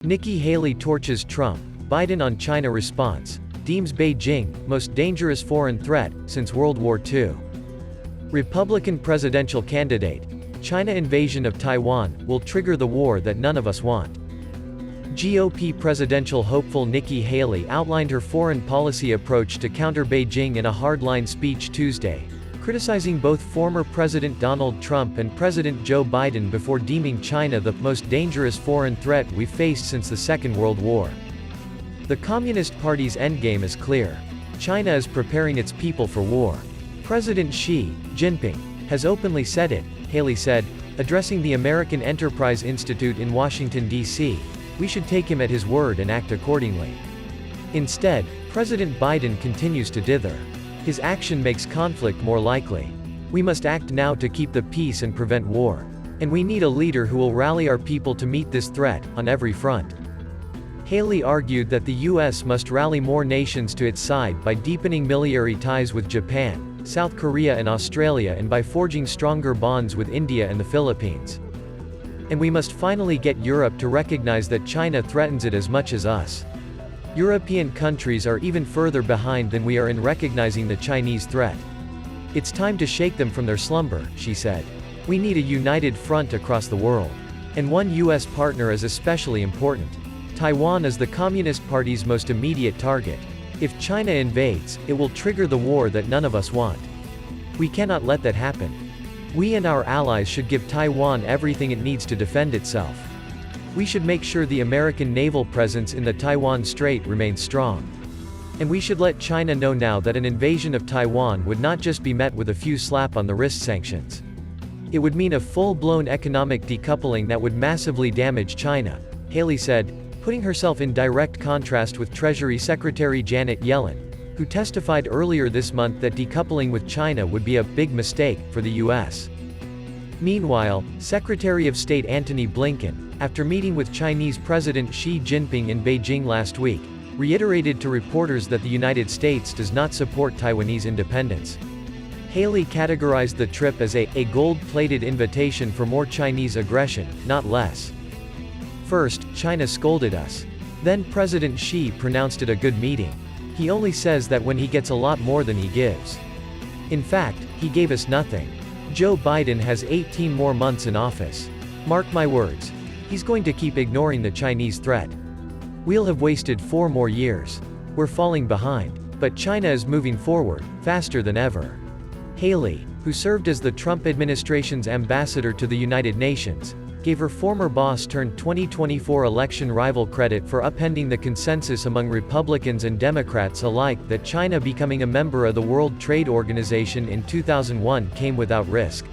Nikki Haley torches Trump, Biden on China response, deems Beijing most dangerous foreign threat since World War II. Republican presidential candidate, China invasion of Taiwan will trigger the war that none of us want. GOP presidential hopeful Nikki Haley outlined her foreign policy approach to counter Beijing in a hardline speech Tuesday, criticizing both former President Donald Trump and President Joe Biden before deeming China the most dangerous foreign threat we've faced since the Second World War. The Communist Party's endgame is clear. China is preparing its people for war. President Xi Jinping has openly said it, Haley said, addressing the American Enterprise Institute in Washington, D.C. We should take him at his word and act accordingly. Instead, President Biden continues to dither. His action makes conflict more likely. We must act now to keep the peace and prevent war. And we need a leader who will rally our people to meet this threat, on every front. Haley argued that the U.S. must rally more nations to its side by deepening military ties with Japan, South Korea and Australia, and by forging stronger bonds with India and the Philippines. And we must finally get Europe to recognize that China threatens it as much as us. European countries are even further behind than we are in recognizing the Chinese threat. It's time to shake them from their slumber, she said. We need a united front across the world. And one U.S. partner is especially important. Taiwan is the Communist Party's most immediate target. If China invades, it will trigger the war that none of us want. We cannot let that happen. We and our allies should give Taiwan everything it needs to defend itself. We should make sure the American naval presence in the Taiwan Strait remains strong. And we should let China know now that an invasion of Taiwan would not just be met with a few slap-on-the-wrist sanctions. It would mean a full-blown economic decoupling that would massively damage China, Haley said, putting herself in direct contrast with Treasury Secretary Janet Yellen, who testified earlier this month that decoupling with China would be a big mistake for the U.S. Meanwhile, Secretary of State Antony Blinken, after meeting with Chinese President Xi Jinping in Beijing last week, reiterated to reporters that the United States does not support Taiwanese independence. Haley categorized the trip as a gold-plated invitation for more Chinese aggression, not less. First, China scolded us. Then President Xi pronounced it a good meeting. He only says that when he gets a lot more than he gives. In fact, he gave us nothing. Joe Biden has 18 more months in office. Mark my words. He's going to keep ignoring the Chinese threat. We'll have wasted 4 more years. We're falling behind. But China is moving forward, faster than ever. Haley, who served as the Trump administration's ambassador to the United Nations, gave her former boss turned 2024 election rival credit for upending the consensus among Republicans and Democrats alike that China becoming a member of the World Trade Organization in 2001 came without risk.